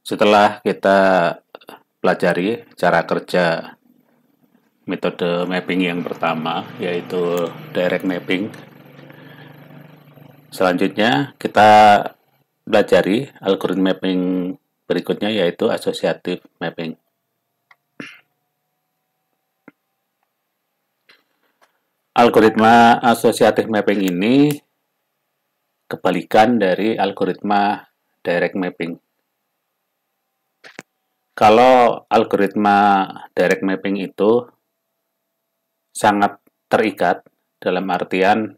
Setelah kita pelajari cara kerja metode mapping yang pertama, yaitu direct mapping, selanjutnya kita pelajari algoritma mapping berikutnya, yaitu associative mapping. Algoritma associative mapping ini kebalikan dari algoritma direct mapping. Kalau algoritma direct mapping itu sangat terikat, dalam artian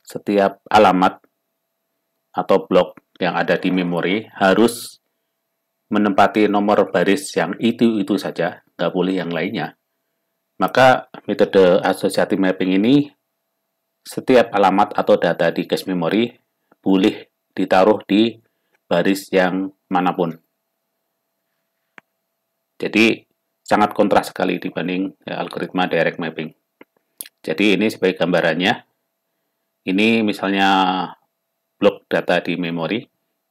setiap alamat atau blok yang ada di memori harus menempati nomor baris yang itu saja, nggak boleh yang lainnya. Maka metode associative mapping ini, setiap alamat atau data di cache memori boleh ditaruh di baris yang manapun. Jadi sangat kontras sekali dibanding algoritma direct mapping. Jadi ini sebagai gambarannya, ini misalnya blok data di memori,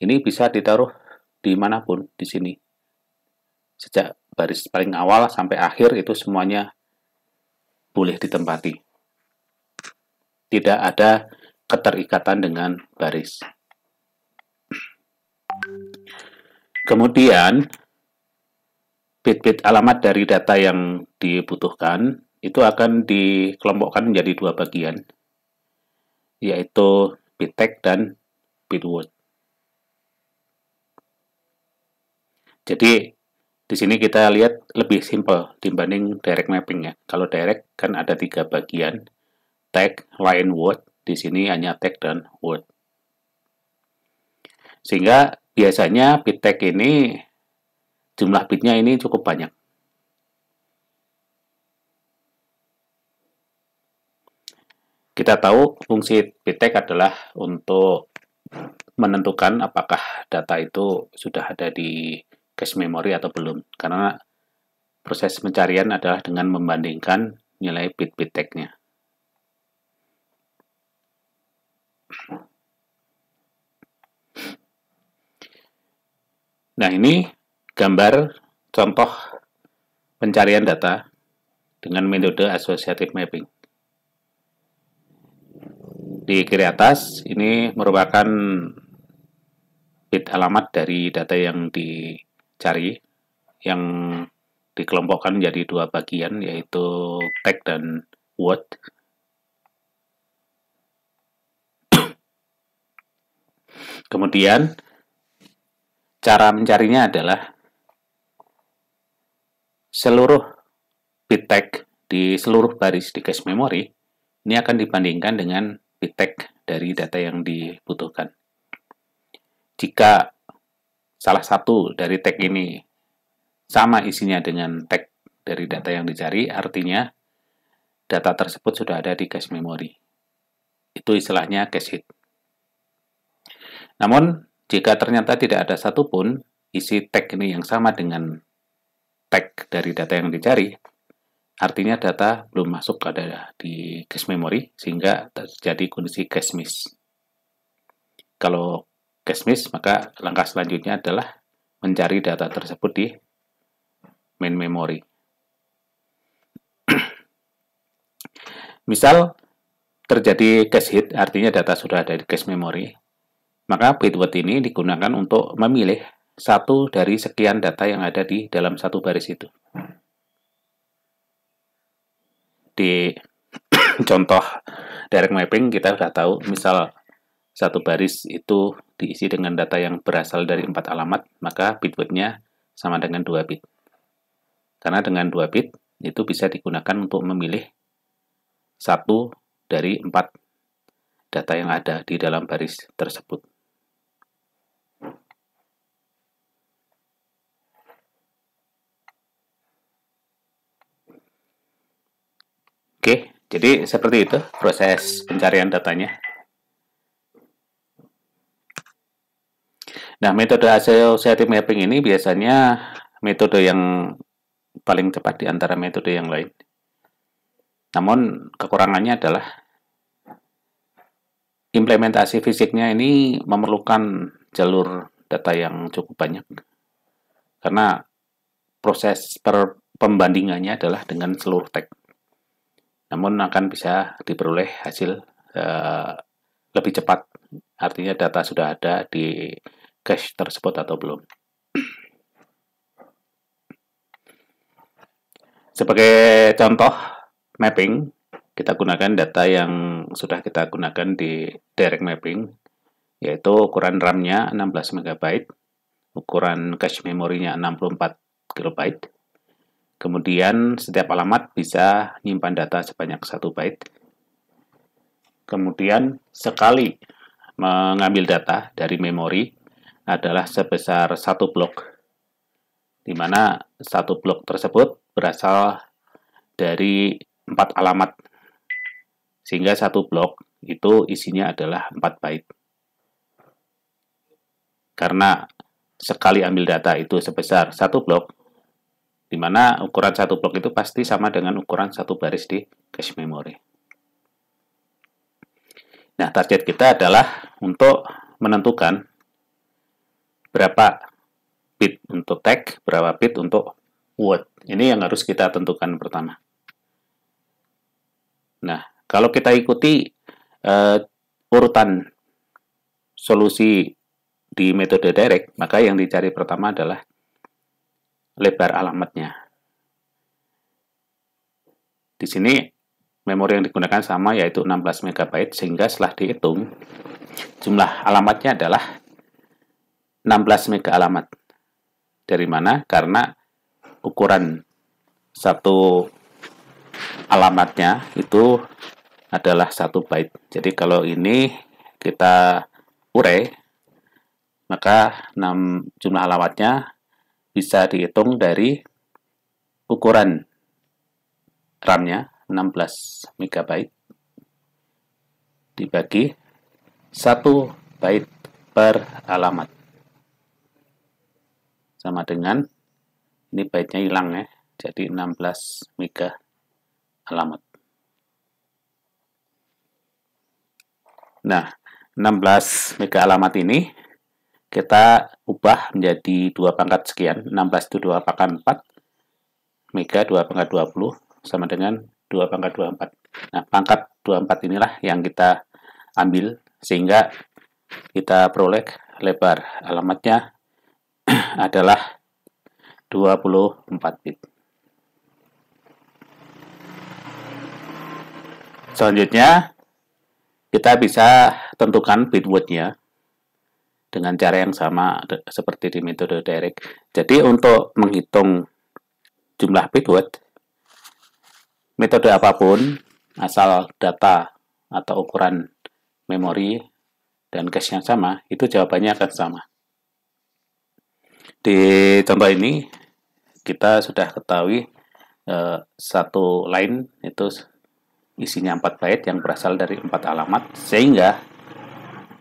ini bisa ditaruh dimanapun di sini. Sejak baris paling awal sampai akhir itu semuanya boleh ditempati. Tidak ada keterikatan dengan baris. Kemudian bit-bit alamat dari data yang dibutuhkan itu akan dikelompokkan menjadi dua bagian, yaitu bit tag dan bit word. Jadi di sini kita lihat lebih simpel dibanding direct mapping ya. Kalau direct kan ada tiga bagian, tag, line, word. Di sini hanya tag dan word. Sehingga biasanya bit tag ini jumlah bitnya ini cukup banyak. Kita tahu fungsi bit tag adalah untuk menentukan apakah data itu sudah ada di cache memory atau belum. Karena proses pencarian adalah dengan membandingkan nilai bit-bit tag-nya. Nah, ini gambar contoh pencarian data dengan metode associative mapping. Di kiri atas, ini merupakan bit alamat dari data yang dicari, yang dikelompokkan menjadi dua bagian, yaitu tag dan word. Kemudian, cara mencarinya adalah seluruh bit tag di seluruh baris di cache memory ini akan dibandingkan dengan bit tag dari data yang dibutuhkan. Jika salah satu dari tag ini sama isinya dengan tag dari data yang dicari, artinya data tersebut sudah ada di cache memory. Itu istilahnya cache hit. Namun, jika ternyata tidak ada satupun isi tag ini yang sama dengan tag dari data yang dicari, artinya data belum masuk ada di cache memory, sehingga terjadi kondisi cache miss. Kalau cache miss, maka langkah selanjutnya adalah mencari data tersebut di main memory. Misal terjadi cache hit, artinya data sudah ada di cache memory, maka bit word ini digunakan untuk memilih satu dari sekian data yang ada di dalam satu baris itu. Di contoh direct mapping kita sudah tahu, misal satu baris itu diisi dengan data yang berasal dari 4 alamat, maka bit word-nya sama dengan 2 bit. Karena dengan 2 bit itu bisa digunakan untuk memilih satu dari 4 data yang ada di dalam baris tersebut. Oke, jadi seperti itu proses pencarian datanya. Nah, metode associative mapping ini biasanya metode yang paling cepat di antara metode yang lain. Namun, kekurangannya adalah implementasi fisiknya ini memerlukan jalur data yang cukup banyak. karena proses pembandingannya adalah dengan seluruh tag. Namun akan bisa diperoleh hasil lebih cepat, artinya data sudah ada di cache tersebut atau belum. Sebagai contoh mapping, kita gunakan data yang sudah kita gunakan di direct mapping, yaitu ukuran RAM-nya 16 MB, ukuran cache memorinya 64 KB. Kemudian setiap alamat bisa menyimpan data sebanyak 1 byte. Kemudian sekali mengambil data dari memori adalah sebesar 1 blok, di mana 1 blok tersebut berasal dari 4 alamat, sehingga 1 blok itu isinya adalah 4 byte. Karena sekali ambil data itu sebesar 1 blok, di mana ukuran 1 blok itu pasti sama dengan ukuran 1 baris di cache memory. Nah, target kita adalah untuk menentukan berapa bit untuk tag, berapa bit untuk word. Ini yang harus kita tentukan pertama. Nah, kalau kita ikuti urutan solusi di metode direct, maka yang dicari pertama adalah lebar alamatnya. Di sini memori yang digunakan sama, yaitu 16 MB, sehingga setelah dihitung jumlah alamatnya adalah 16 MB alamat. Dari mana? Karena ukuran satu alamatnya itu adalah 1 byte. Jadi kalau ini kita urai, maka jumlah alamatnya bisa dihitung dari ukuran RAM-nya 16 MB dibagi 1 byte per alamat. Sama dengan, ini byte-nya hilang ya, jadi 16 MB alamat. Nah, 16 MB alamat ini kita ubah menjadi 2 pangkat sekian. 16 itu 2 pangkat 4, mega 2 pangkat 20 sama dengan 2 pangkat 24. Nah, pangkat 24 inilah yang kita ambil, sehingga kita peroleh lebar alamatnya adalah 24 bit. Selanjutnya, kita bisa tentukan bit word-nya dengan cara yang sama seperti di metode direct. Jadi untuk menghitung jumlah bit word, metode apapun, asal data atau ukuran memori dan cache yang sama, itu jawabannya akan sama. Di contoh ini, kita sudah ketahui satu line itu isinya 4 byte yang berasal dari 4 alamat, sehingga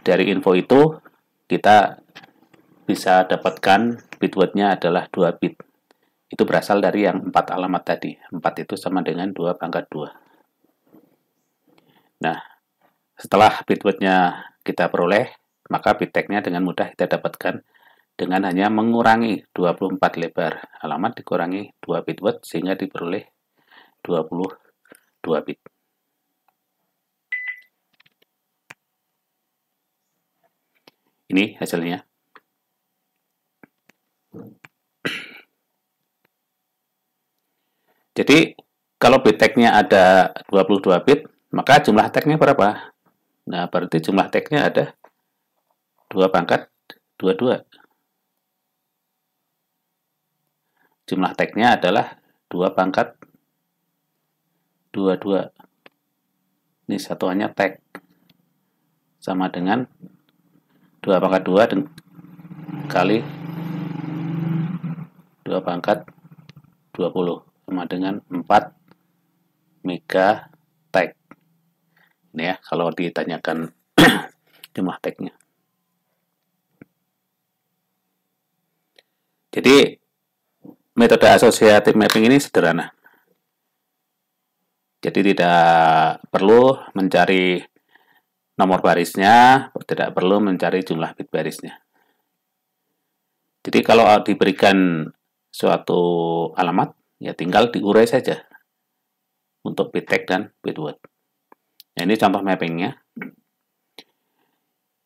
dari info itu kita bisa dapatkan bit word-nya adalah 2 bit. Itu berasal dari yang 4 alamat tadi. 4 itu sama dengan 2 pangkat 2. Nah, setelah bit word-nya kita peroleh, maka bit tag-nya dengan mudah kita dapatkan dengan hanya mengurangi 24 lebar alamat dikurangi 2 bit word, sehingga diperoleh 22 bit. Ini hasilnya. Jadi, kalau bit tag-nya ada 22 bit, maka jumlah tag-nya berapa? Nah, berarti jumlah tag-nya ada 2 pangkat 22. Jumlah tag-nya adalah 2 pangkat 22. Ini satuannya tag. Sama dengan 2 pangkat 2 kali 2 pangkat 20. Sama dengan 4 mega tag. Ini ya, kalau ditanyakan jumlah tag-nya. Jadi, metode associative mapping ini sederhana. Jadi tidak perlu mencari nomor barisnya, tidak perlu mencari jumlah bit barisnya. Jadi kalau diberikan suatu alamat, ya tinggal diurai saja untuk bit tag dan bit word. Nah, ini contoh mappingnya.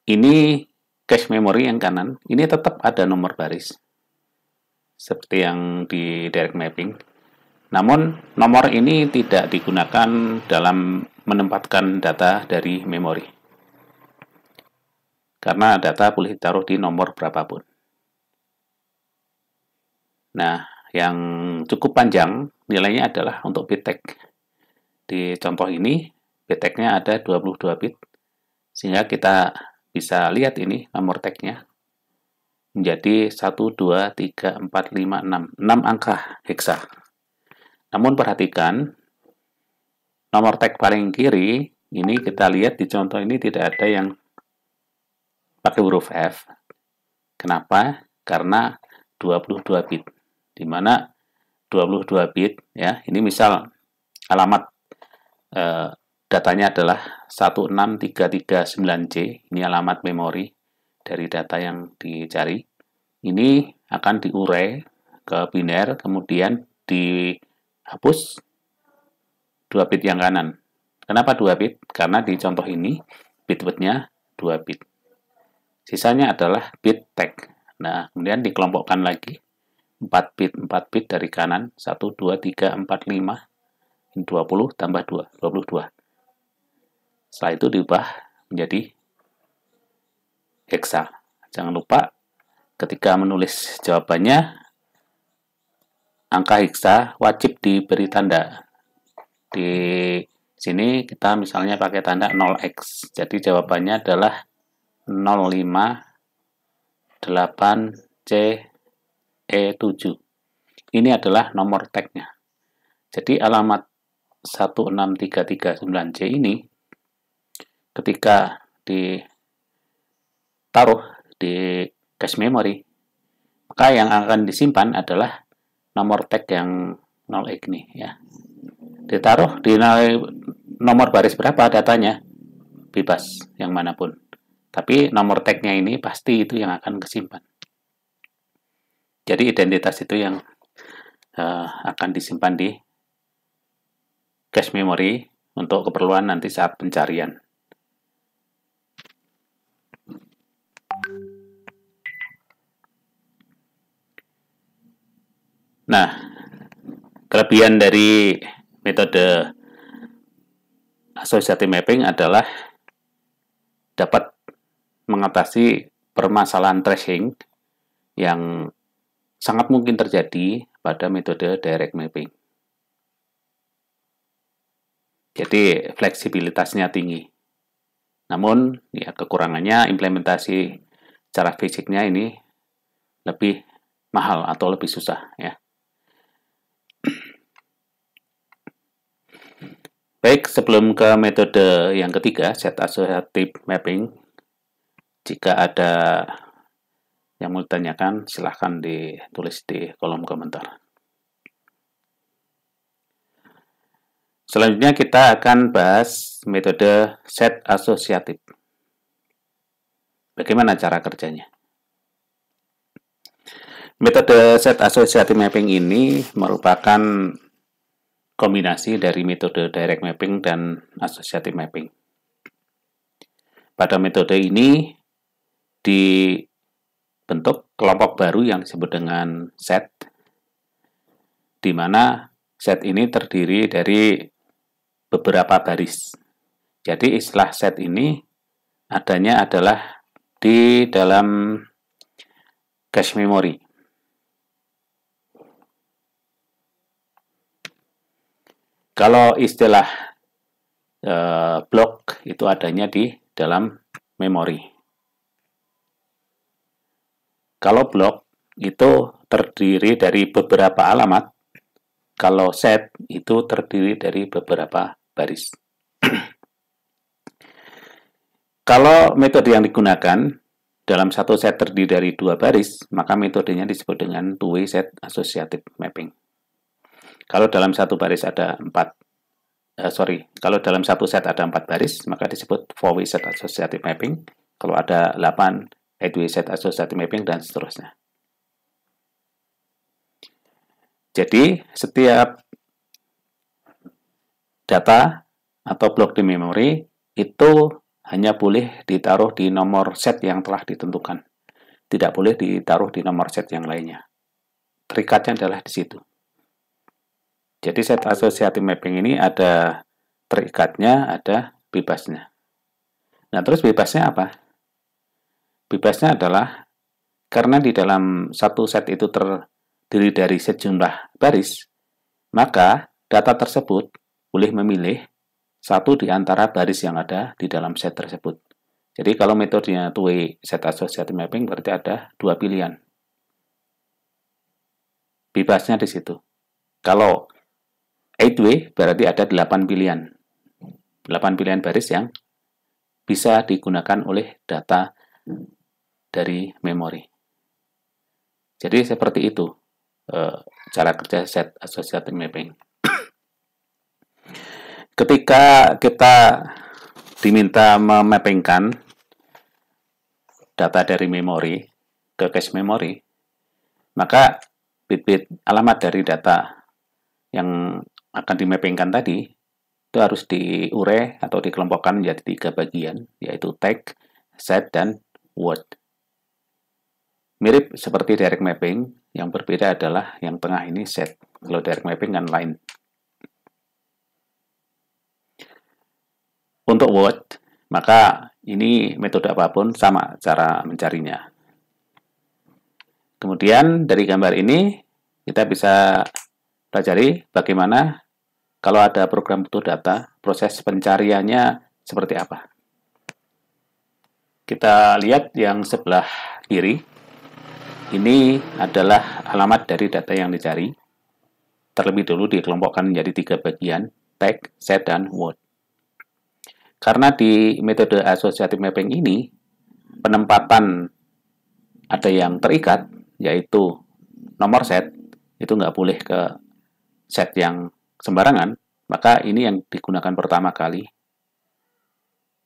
Ini cache memory yang kanan, ini tetap ada nomor baris seperti yang di direct mapping. Namun nomor ini tidak digunakan dalam menempatkan data dari memori. Karena data boleh ditaruh di nomor berapapun. Nah, yang cukup panjang nilainya adalah untuk bit tag. Di contoh ini, bit tag-nya ada 22 bit. Sehingga kita bisa lihat ini nomor tag-nya menjadi 1, 2, 3, 4, 5, 6. 6 angka heksa. Namun perhatikan, nomor tag paling kiri, ini kita lihat di contoh ini tidak ada yang pakai huruf F. Kenapa? Karena 22 bit. Di mana 22 bit, ya, ini misal alamat datanya adalah 16339C, ini alamat memori dari data yang dicari. Ini akan diurai ke biner, kemudian dihapus 2 bit yang kanan. Kenapa 2 bit? Karena di contoh ini bit word-nya 2 bit. Sisanya adalah bit tag. Nah, kemudian dikelompokkan lagi 4 bit dari kanan, 1, 2, 3, 4, 5, 20 tambah 2, 22. Setelah itu diubah menjadi heksa. Jangan lupa ketika menulis jawabannya, angka heksa wajib diberi tanda. Di sini kita misalnya pakai tanda 0x. Jadi jawabannya adalah 058CE7. Ini adalah nomor tag-nya. Jadi alamat 16339C ini ketika ditaruh di cache memory, maka yang akan disimpan adalah nomor tag yang 0x ini, ya. Ditaruh di nomor baris berapa datanya, bebas yang manapun. Tapi nomor tag-nya ini pasti itu yang akan kesimpan. Jadi identitas itu yang akan disimpan di cache memory untuk keperluan nanti saat pencarian. Nah, kelebihan dari metode associative mapping adalah dapat mengatasi permasalahan tracing yang sangat mungkin terjadi pada metode direct mapping. Jadi fleksibilitasnya tinggi. Namun ya kekurangannya implementasi secara fisiknya ini lebih mahal atau lebih susah, ya. Baik, sebelum ke metode yang ketiga, set associative mapping, jika ada yang mau ditanyakan, silahkan ditulis di kolom komentar. Selanjutnya kita akan bahas metode set associative. Bagaimana cara kerjanya? Metode set associative mapping ini merupakan kombinasi dari metode direct mapping dan associative mapping. Pada metode ini dibentuk kelompok baru yang disebut dengan set, di mana set ini terdiri dari beberapa baris. Jadi istilah set ini adanya adalah di dalam cache memory. Kalau istilah blok itu adanya di dalam memori. Kalau blok itu terdiri dari beberapa alamat, kalau set itu terdiri dari beberapa baris. Kalau metode yang digunakan dalam satu set terdiri dari 2 baris, maka metodenya disebut dengan two-way set associative mapping. Kalau dalam satu baris ada kalau dalam satu set ada 4 baris, maka disebut four-way set associative mapping. Kalau ada 8, eight-way set associative mapping, dan seterusnya. Jadi, setiap data atau blok di memori itu hanya boleh ditaruh di nomor set yang telah ditentukan. Tidak boleh ditaruh di nomor set yang lainnya. Terikatnya adalah di situ. Jadi set associative mapping ini ada terikatnya, ada bebasnya. Nah, terus bebasnya apa? Bebasnya adalah karena di dalam satu set itu terdiri dari sejumlah baris, maka data tersebut boleh memilih satu di antara baris yang ada di dalam set tersebut. Jadi kalau metodenya two-way set associative mapping berarti ada dua pilihan. Bebasnya di situ. Kalau 8-way berarti ada 8 pilihan. 8 pilihan baris yang bisa digunakan oleh data dari memori. Jadi seperti itu cara kerja set associative mapping. Ketika kita diminta memappingkan data dari memori ke cache memori, maka bit-bit alamat dari data yang akan dimappingkan tadi itu harus diurai atau dikelompokkan menjadi 3 bagian, yaitu tag, set, dan word. Mirip seperti direct mapping, yang berbeda adalah yang tengah ini set. Kalau direct mapping kan line. Untuk word, maka ini metode apapun sama cara mencarinya. Kemudian dari gambar ini kita bisa pelajari bagaimana kalau ada program butuh data, proses pencariannya seperti apa. Kita lihat yang sebelah kiri. Ini adalah alamat dari data yang dicari. Terlebih dulu dikelompokkan menjadi 3 bagian, tag, set, dan word. Karena di metode associative mapping ini, penempatan ada yang terikat, yaitu nomor set, itu nggak boleh ke set yang sembarangan, maka ini yang digunakan pertama kali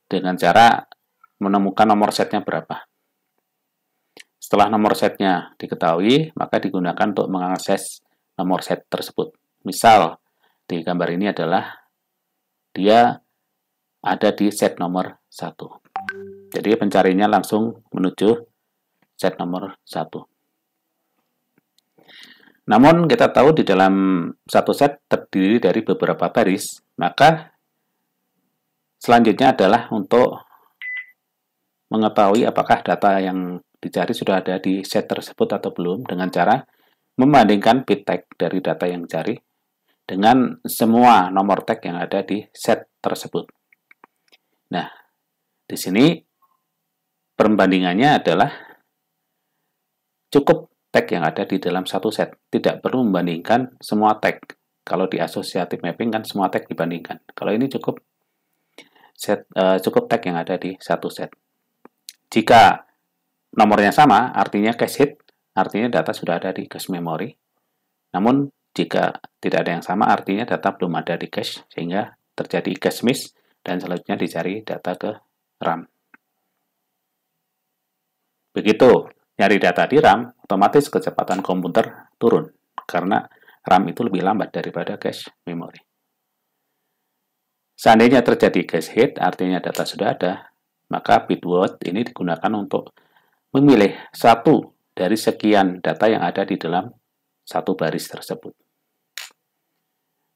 dengan cara menemukan nomor setnya berapa. Setelah nomor setnya diketahui, maka digunakan untuk mengakses nomor set tersebut. Misal, di gambar ini adalah dia ada di set nomor 1. Jadi pencarinya langsung menuju set nomor 1. Namun kita tahu di dalam satu set terdiri dari beberapa baris, maka selanjutnya adalah untuk mengetahui apakah data yang dicari sudah ada di set tersebut atau belum dengan cara membandingkan bit tag dari data yang dicari dengan semua nomor tag yang ada di set tersebut. Nah, di sini perbandingannya adalah cukup tag yang ada di dalam satu set. Tidak perlu membandingkan semua tag. Kalau di associative mapping kan semua tag dibandingkan. Kalau ini cukup tag yang ada di satu set. Jika nomornya sama, artinya cache hit, artinya data sudah ada di cache memory. Namun, jika tidak ada yang sama, artinya data belum ada di cache, sehingga terjadi cache miss, dan selanjutnya dicari data ke RAM. Begitu nyari data di RAM, otomatis kecepatan komputer turun, karena RAM itu lebih lambat daripada cache memory. Seandainya terjadi cache hit, artinya data sudah ada, maka bit word ini digunakan untuk memilih satu dari sekian data yang ada di dalam satu baris tersebut.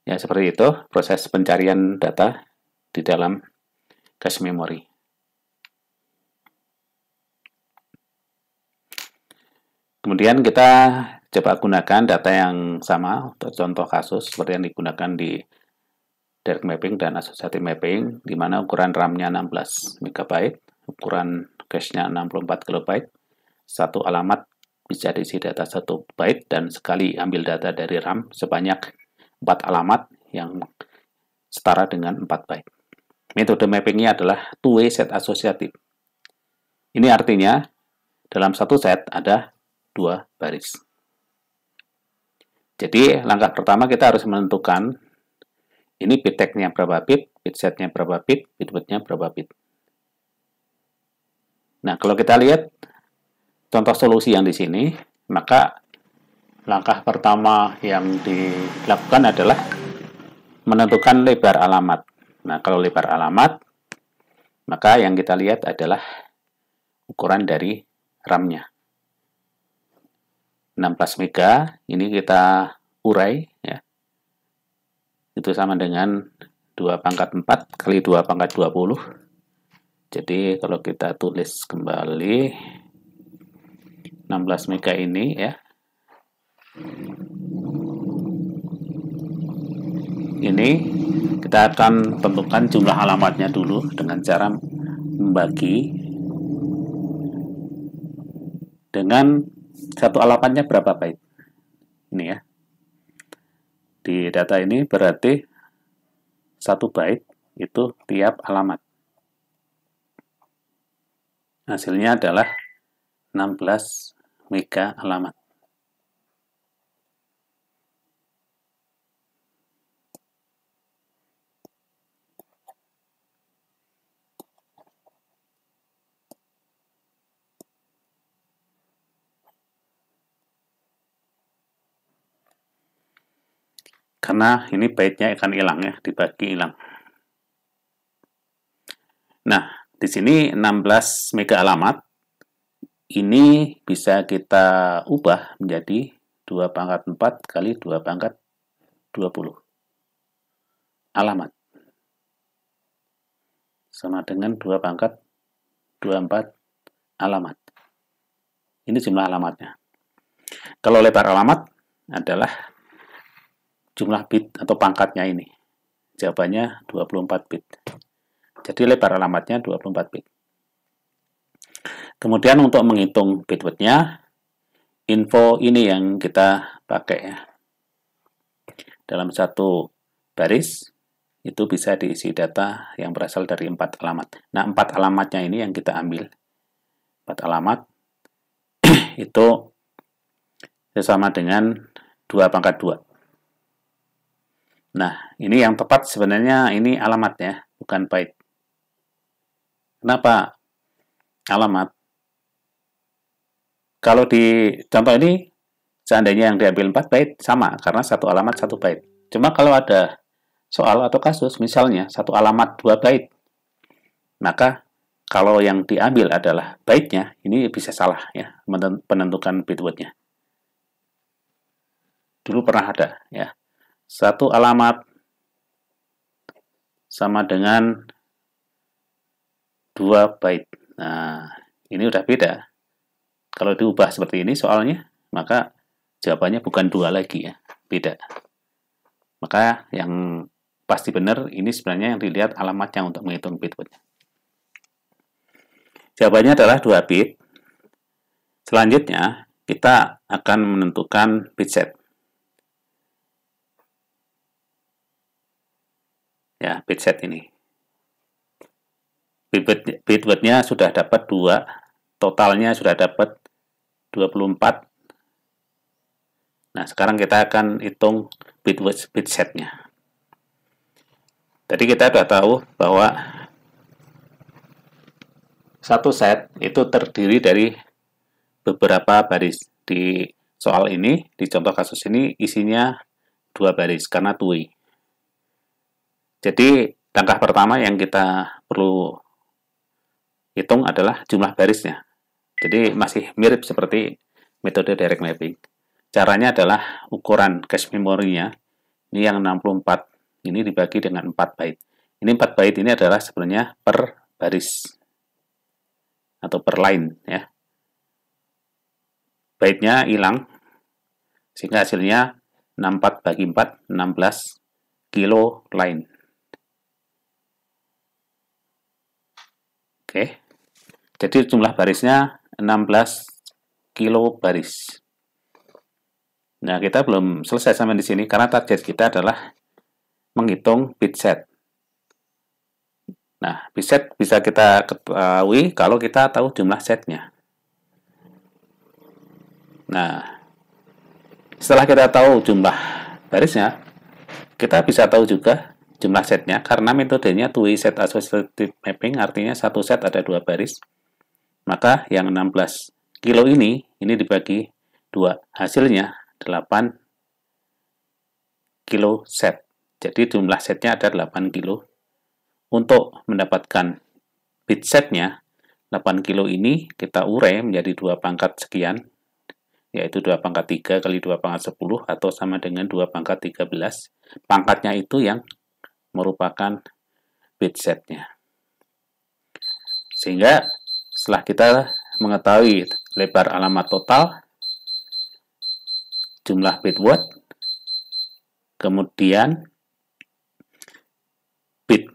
Ya, seperti itu proses pencarian data di dalam cache memory. Kemudian kita coba gunakan data yang sama untuk contoh kasus seperti yang digunakan di direct mapping dan associative mapping, di mana ukuran RAM-nya 16 MB, ukuran cache-nya 64 KB, satu alamat bisa diisi data 1 byte, dan sekali ambil data dari RAM sebanyak 4 alamat yang setara dengan 4 byte. Metode mappingnya adalah two-way set associative. Ini artinya dalam satu set ada 2 baris. Jadi langkah pertama kita harus menentukan ini bit tag-nya berapa bit, bit set-nya berapa bit, bit word-nya berapa bit. Nah, kalau kita lihat contoh solusi yang di sini, maka langkah pertama yang dilakukan adalah menentukan lebar alamat. Nah, kalau lebar alamat, maka yang kita lihat adalah ukuran dari RAM-nya. 16 mega, ini kita urai, ya. Itu sama dengan 2 pangkat 4 kali 2 pangkat 20. Jadi, kalau kita tulis kembali, 16 mega ini, ya. Ini kita akan tentukan jumlah alamatnya dulu dengan cara membagi dengan satu alamatnya berapa byte. Ini ya. Di data ini berarti 1 byte itu tiap alamat. Hasilnya adalah 16 mega alamat. Karena ini byte-nya akan hilang ya, dibagi hilang. Nah, di sini 16 mega alamat ini bisa kita ubah menjadi 2 pangkat 4 kali 2 pangkat 20 alamat. Sama dengan 2 pangkat 24 alamat. Ini jumlah alamatnya. Kalau lebar alamat adalah jumlah bit atau pangkatnya ini. Jawabannya 24 bit. Jadi lebar alamatnya 24 bit. Kemudian untuk menghitung bit width-nya, info ini yang kita pakai ya. Dalam satu baris, itu bisa diisi data yang berasal dari 4 alamat. Nah, 4 alamatnya ini yang kita ambil. 4 alamat itu sama dengan 2 pangkat 2. Nah, ini yang tepat sebenarnya ini alamatnya, bukan byte. Kenapa alamat? Kalau di contoh ini, seandainya yang diambil 4 byte, sama, karena satu alamat 1 byte. Cuma kalau ada soal atau kasus, misalnya satu alamat 2 byte, maka kalau yang diambil adalah byte-nya, ini bisa salah ya, penentukan bit width-nya. Dulu pernah ada ya. Satu alamat sama dengan 2 byte. Nah, ini udah beda. Kalau diubah seperti ini soalnya, maka jawabannya bukan 2 lagi ya, beda. Maka yang pasti benar, ini sebenarnya yang dilihat alamatnya untuk menghitung bit width. Jawabannya adalah 2 bit. Selanjutnya, kita akan menentukan bit set. Ya, bit set ini. Bit width-nya sudah dapat 2, totalnya sudah dapat 24. Nah, sekarang kita akan hitung bit set-nya. Tadi kita sudah tahu bahwa satu set itu terdiri dari beberapa baris. Di soal ini, di contoh kasus ini, isinya 2 baris karena TUI. Jadi, langkah pertama yang kita perlu hitung adalah jumlah barisnya. Jadi, masih mirip seperti metode direct mapping. Caranya adalah ukuran cache memorinya, ini yang 64, ini dibagi dengan 4 byte. Ini 4 byte ini adalah sebenarnya per baris atau per line ya. Byte-nya hilang, sehingga hasilnya 64 bagi 4, 16 kilo line. Oke, jadi jumlah barisnya 16 kilo baris. Nah, kita belum selesai sampai di sini karena target kita adalah menghitung bit set. Nah, bit set bisa kita ketahui kalau kita tahu jumlah setnya. Nah, setelah kita tahu jumlah barisnya, kita bisa tahu juga jumlah setnya karena metodenya TUI set associative mapping, artinya satu set ada 2 baris. Maka yang 16 kilo ini dibagi 2, hasilnya 8 kilo set. Jadi jumlah setnya ada 8 kilo. Untuk mendapatkan bit setnya, 8 kilo ini kita urai menjadi 2 pangkat sekian, yaitu 2 pangkat 3 kali 2 pangkat 10 atau sama dengan 2 pangkat 13. Pangkatnya itu yang merupakan bit setnya. Sehingga setelah kita mengetahui lebar alamat total, jumlah bit word, kemudian bit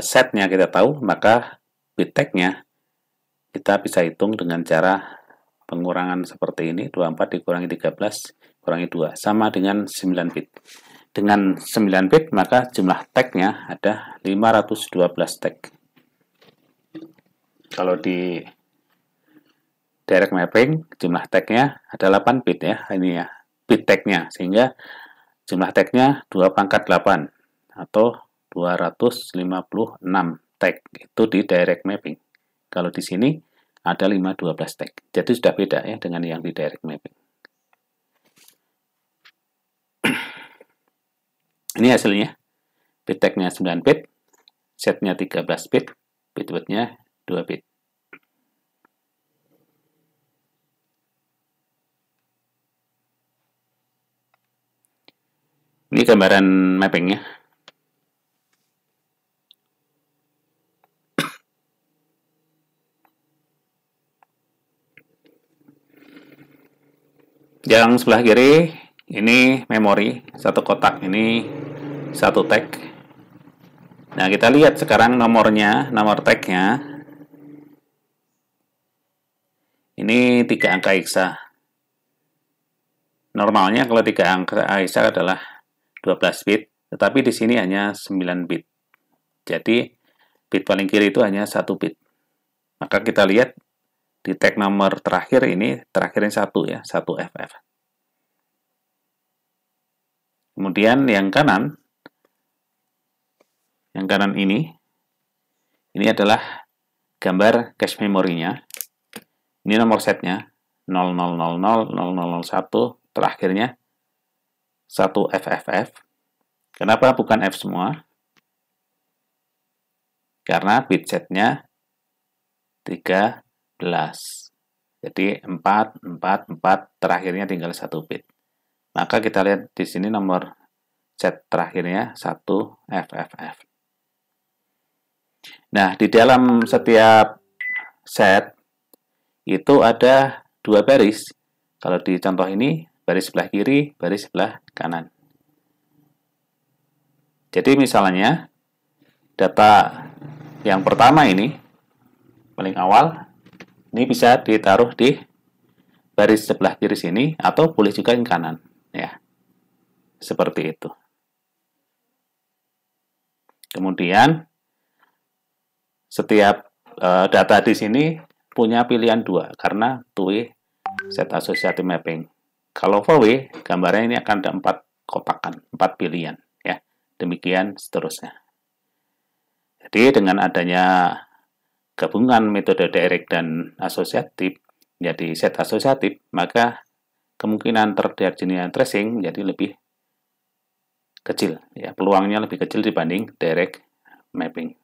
setnya kita tahu, maka bit tag-nya kita bisa hitung dengan cara pengurangan seperti ini. 24 dikurangi 13 kurangi 2 sama dengan 9 bit. Dengan 9 bit maka jumlah tag-nya ada 512 tag. Kalau di direct mapping jumlah tag-nya ada 8 bit ya, ini ya bit tag-nya, sehingga jumlah tag-nya 2 pangkat 8 atau 256 tag itu di direct mapping. Kalau di sini ada 512 tag. Jadi sudah beda ya dengan yang di direct mapping. Ini hasilnya. Bit tag-nya 9 bit, setnya 13 bit, bit word-nya 2 bit. Ini gambaran mappingnya. Yang sebelah kiri ini memori, satu kotak ini satu tag. Nah, kita lihat sekarang nomornya, nomor tag-nya. Ini 3 angka hexa. Normalnya kalau 3 angka hexa adalah 12 bit, tetapi di sini hanya 9 bit. Jadi, bit paling kiri itu hanya 1 bit. Maka kita lihat di tag nomor terakhir ini, terakhirnya 1 ya, 1 FF. Kemudian yang kanan ini adalah gambar cache memorinya. Ini nomor setnya 00000001, terakhirnya 1 FFF. Kenapa bukan F semua? Karena bit setnya 13. Jadi 4, 4, 4, terakhirnya tinggal 1 bit. Maka kita lihat di sini nomor set terakhirnya 1 FFF. Nah, di dalam setiap set itu ada 2 baris. Kalau di contoh ini, baris sebelah kiri, baris sebelah kanan. Jadi misalnya, data yang pertama ini, paling awal, ini bisa ditaruh di baris sebelah kiri sini, atau boleh juga yang kanan. Ya, seperti itu. Kemudian, setiap data di sini punya pilihan 2, karena two-way set associative mapping. Kalau four-way, gambarnya ini akan ada 4 kotakan, 4 pilihan. Ya, demikian seterusnya. Jadi dengan adanya gabungan metode direct dan asosiatif, jadi set asosiatif, maka kemungkinan terjadinya tracing menjadi lebih kecil. Ya, peluangnya lebih kecil dibanding direct mapping.